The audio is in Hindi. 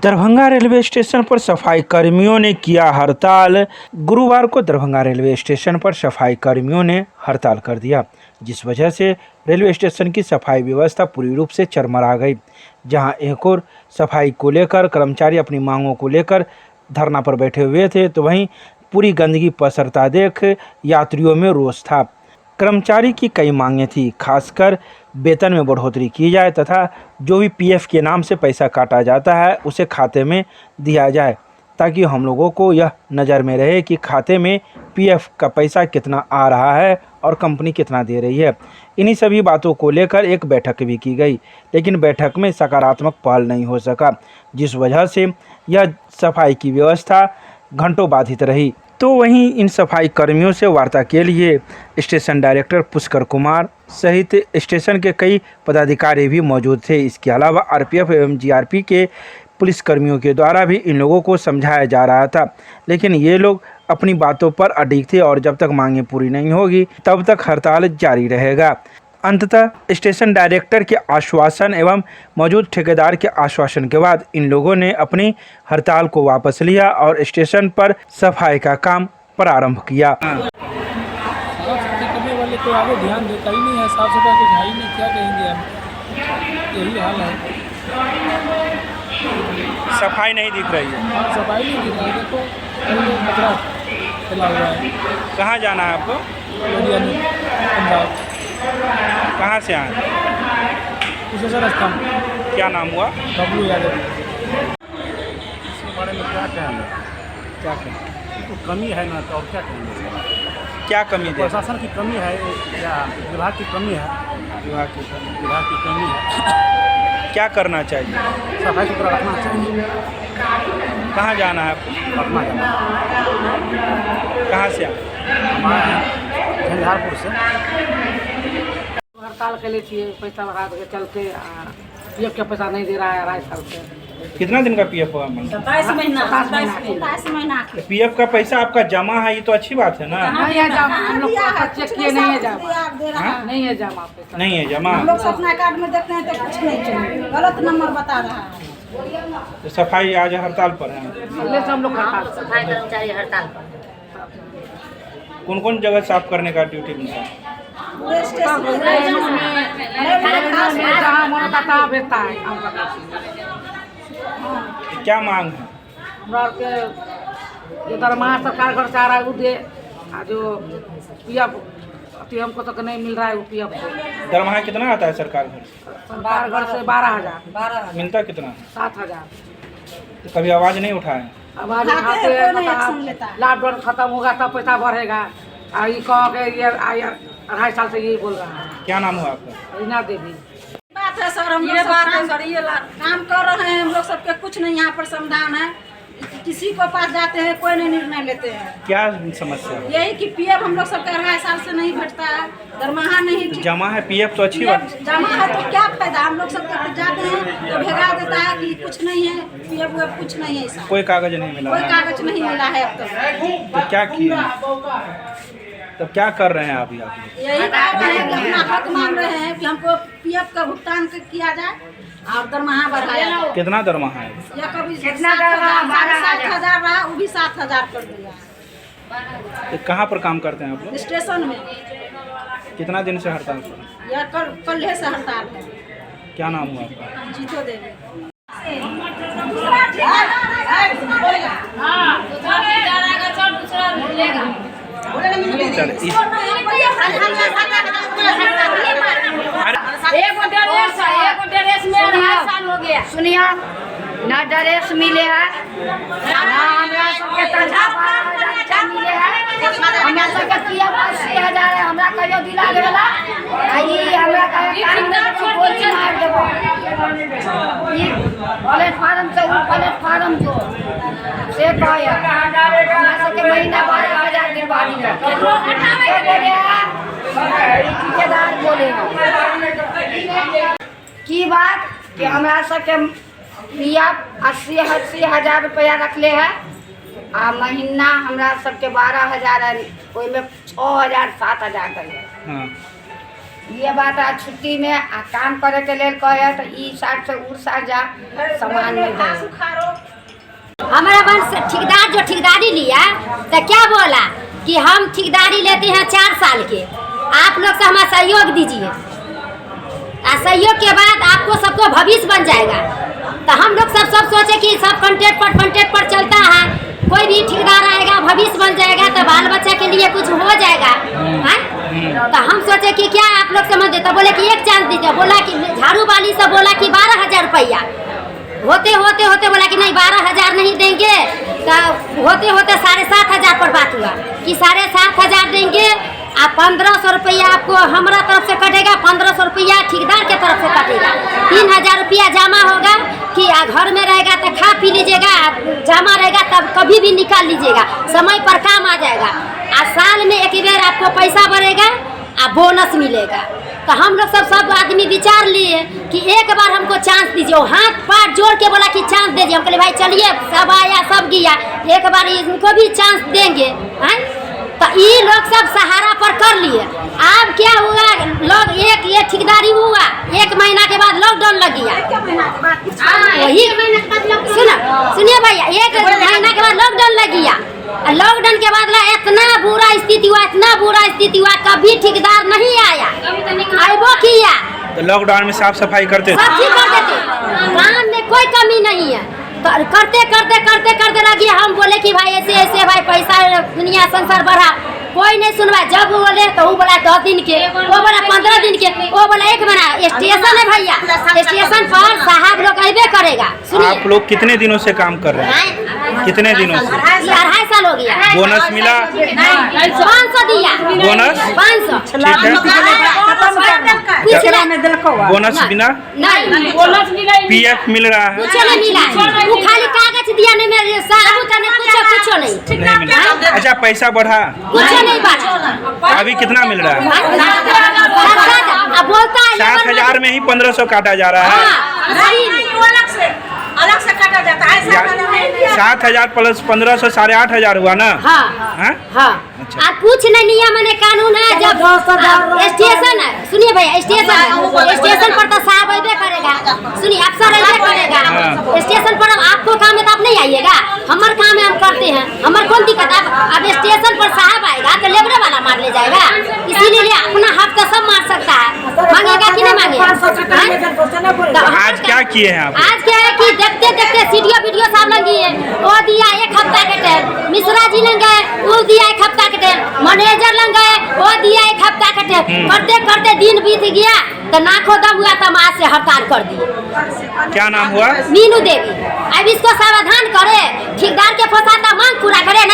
दरभंगा रेलवे स्टेशन पर सफाई कर्मियों ने किया हड़ताल। गुरुवार को दरभंगा रेलवे स्टेशन पर सफाई कर्मियों ने हड़ताल कर दिया, जिस वजह से रेलवे स्टेशन की सफाई व्यवस्था पूरी रूप से चरमरा गई। जहां एक और सफाई को लेकर कर्मचारी अपनी मांगों को लेकर धरना पर बैठे हुए थे, तो वहीं पूरी गंदगी पसरता देख यात्रियों में रोष था। कर्मचारी की कई मांगें थी, खासकर वेतन में बढ़ोतरी की जाए तथा जो भी पीएफ के नाम से पैसा काटा जाता है उसे खाते में दिया जाए, ताकि हम लोगों को यह नज़र में रहे कि खाते में पीएफ का पैसा कितना आ रहा है और कंपनी कितना दे रही है। इन्हीं सभी बातों को लेकर एक बैठक भी की गई, लेकिन बैठक में सकारात्मक पहल नहीं हो सका, जिस वजह से यह सफाई की व्यवस्था घंटों बाधित रही। तो वहीं इन सफाई कर्मियों से वार्ता के लिए स्टेशन डायरेक्टर पुष्कर कुमार सहित स्टेशन के कई पदाधिकारी भी मौजूद थे। इसके अलावा आरपीएफ एवं जीआरपी के पुलिसकर्मियों के द्वारा भी इन लोगों को समझाया जा रहा था, लेकिन ये लोग अपनी बातों पर अडिग थे और जब तक मांगें पूरी नहीं होगी तब तक हड़ताल जारी रहेगा। अंततः स्टेशन डायरेक्टर के आश्वासन एवं मौजूद ठेकेदार के आश्वासन के बाद इन लोगों ने अपनी हड़ताल को वापस लिया और स्टेशन पर सफाई का काम प्रारंभ किया। वाले कोई आगे ध्यान देता ही नहीं है, साफ सफाई कुछ है ही नहीं, क्या कहेंगे हम, यही हाल है। सफाई नहीं दिख रही है। हाँ, सफाई नहीं दिख रही है, देखो कचरा फैला हुआ है। कहाँ जाना है आपको? पंजाब। कहाँ से आए? कुशेश्वर स्थान। क्या नाम हुआ? बबलू यादव। इसके बारे में क्या कहेंगे? क्या कहें? तो कमी है ना, तो और क्या कहेंगे? क्या कमी दे? प्रशासन की कमी है या विभाग की कमी है? विभाग विभाग की कमी है। क्या करना चाहिए? सफाई सुथरा रखना चाहिए। कहाँ जाना है आपको? पटना जाना है। कहाँ से आए? हमारे झंझारपुर से। हड़ताल के लिए चाहिए, पैसा बढ़ा के चलते पीएफ का पैसा नहीं दे रहा है अढ़ाई साल से। कितना दिन का पीएफ हुआ? 27 महीना। पीएफ का पैसा आपका जमा है, ये तो अच्छी बात है ना? नहीं है जमा, हम लोग चेक किए नहीं है जमा। नहीं है जमा पैसा। नहीं है जमा। हम लोग अपना कार्ड में देखते हैं तो कुछ नहीं चाहिए, गलत नंबर बता रहा है। तो सफाई आज हड़ताल पर है। पहले से हम लोग हड़ताल पर। सफाई कर्मचारी हड़ताल पर। कौन कौन जगह साफ करने का ड्यूटी मिलता है? पूरे स्टेशन में जहाँ मन करता है भेजता है काम करने। क्या मांग है? हमरा के जो दरमाहा सरकार घर से आ रहा है वो दे, जो पीएफ अति हमको तक नहीं मिल रहा है वो पीएफ को। दरमाहा कितना आता है सरकार घर? सरकार घर से 12,000। मिलता कितना? 7,000। तो कभी आवाज़ नहीं उठाए? आवाज उठाते उठाते हैं, हैं, कोई नहीं एक्शन लेता है। लॉकडाउन खत्म होगा तब पैसा बढ़ेगा। ये कह के ये 2.5 साल से यही बोल रहा है। क्या नाम हुआ आपका? रीना देवी। बात है सर, हम लोग सब काम कर रहे हैं, हम लोग सबके कुछ नहीं यहाँ पर समाधान है। किसी को पास जाते हैं कोई नहीं निर्णय लेते हैं। क्या समस्या है? यही कि पीएफ हम लोग सबके 2.5 साल से नहीं भेटता है, दरमाहा नहीं जमा है पीएफ तो अच्छी बात। जमा है तो क्या फायदा, हम लोग सबके जाते हैं तो भेगा देता है कि कुछ नहीं है, पीएफ वेफ कुछ नहीं है, ऐसा कोई कागज नहीं मिला कोई है। कागज नहीं मिला है अब तक। तो क्या किए? तो क्या कर रहे हैं अभी आप? यही बात है कि अपना हक मांग रहे हैं कि हमको पीएफ का भुगतान किया जाए और दरमाहा बढ़ाया जाए। कितना दरमाहा है? या कभी 7,000 रहा, वो भी 7,000 कर दिया। तो कहाँ पर काम करते हैं आप लोग? स्टेशन में। कितना दिन से हड़ताल पर? या कल से हड़ताल है। क्या नाम हुआ आपका? जीतो देवी। चल सुनिए, ना ड्रेस मिले है, ना हमरा सबके तनख्वाह मिले है। हमरा सबके पीएफ 80,000 है, हमरा कहियो दिला देला आई हमरा गोली मार देबो। ई प्लेटफार्म से वो प्लेटफार्म जो से पाया हमरा सबके महीना 12,000 दिलवा दिया। ठेकेदार बोले की बात कि हमरा सबके पीएफ 80,000 रुपया रखले है आ महीना हमरा सबके 12,000 है, ओहिमे 6,000 7,000 कर। हाँ। ये बात आज छुट्टी में काम करे के लिए कहे तो ई साइड से उड़ साइड जा सामान नहीं दे। हमारा वंश ठेकेदार जो ठेकेदारी लिया तो क्या बोला कि हम ठेकेदारी लेते हैं 4 साल के, आप लोग से हमारा सहयोग दीजिए, सहयोग के बाद आपको सबको भविष्य बन जाएगा। तो हम लोग सब सोचे कि सब कॉन्ट्रैक्ट पर चलता है, कोई भी ठेकेदार आएगा भविष्य बन जाएगा तो बाल बच्चा के लिए कुछ हो जाएगा है? तो हम सोचे कि क्या आप लोग समझ दे, तो बोले कि एक चांस दीजिए, बोला कि झाड़ू वाली से बोला कि 12,000 रुपया, होते बोला कि नहीं 12,000 नहीं देंगे, तो होते 7,500 पर बात हुआ कि 7,500 देंगे, आप 1,500 रुपया आपको हमारा तरफ से कटेगा, 1,500 रुपया ठेकेदार के तरफ से कटेगा, 3,000 रुपया जमा होगा कि घर में रहेगा तो खा पी लीजिएगा, जमा रहेगा तब कभी भी निकाल लीजिएगा, समय पर काम आ जाएगा। साल में एक बार आपको पैसा बढ़ेगा और बोनस मिलेगा। तो हम लोग सब आदमी विचार लिए कि एक बार हमको चांस दीजिए, हाथ पार जोड़ के बोला कि चांस दीजिए। हम कहले भाई चलिए, सब आया सब गया, एक बार इनको भी चांस देंगे हैं। तो ये लोग सब सहारा पर कर लिए। अब क्या हुआ, लोग ये ठेकेदारी हुआ, 1 महीना के बाद लॉकडाउन लग गया। वही सुनिए भैया, 1 महीना के बाद लॉकडाउन लग गया। लॉकडाउन के बाद इतना बुरा स्थिति हुआ, कभी ठेकेदार नहीं आया, आइबो किया तो लॉकडाउन में साफ सफाई करते थे, सब चीज कर देते, काम में कोई कमी नहीं है। करते लगी। हम बोले कि भाई ऐसे भाई पैसा दुनिया संसार बढ़ा, कोई नहीं सुनवा। जब बोले तो वो बोला 10 दिन के, वो बोला 15 दिन के, वो बोला 1 महीना। स्टेशन है भैया, स्टेशन पर साहब लोग अबे करेगा। सुनिए, आप लोग कितने दिनों से काम कर रहे हैं? कितने दिनों से? 2.5 साल हो गया। बोनस मिला? 500 दिया बोनस, 500। ठीक है। बोनस बिना PF मिल रहा है? कुछ नहीं मिला, वो खाली कागज दिया, नहीं मेरे साहब का कुछ नहीं मिला। अच्छा, पैसा बढ़ा? कुछ नहीं बढ़ा। अभी कितना मिल रहा है? 7,000 में ही 1,500 काटा जा रहा है। अलग से काटा जाता है। 7,000 प्लस 1,500 8,500 हुआ ना? हाँ। अच्छा। कुछ नहीं, नियम है, कानून है। जब स्टेशन है, सुनिए भैया, स्टेशन पर तो साहब अबे करेगा, सुनिए अफसर अबे करेगा। स्टेशन पर आपको काम है तो आप नहीं आइएगा, हमार काम है हम करते हैं, हमार कौन दिक्कत है। अब स्टेशन पर साहब आएगा तो लेबरे वाला मार ले जाएगा, इसीलिए अपना हक तो सब मार सकता है, मांगेगा कि नहीं मांगेगा। आज क्या किए हैं आप? आज क्या है कि देखते वीडियो साहब लगी है, वो दिया 1 हफ्ता के टाइम, मिश्रा जी लग गए, वो दिया 1 हफ्ता के टाइम, मैनेजर लग गए, वो दिया 1 हफ्ता के टाइम। करते दिन बीत गया तो नाखो दम हुआ तो आज से हड़ताल कर दिए। क्या नाम हुआ? मीनू देवी। अब इसको समाधान करे, ठेकेदार के फंसाता मांग पूरा करे,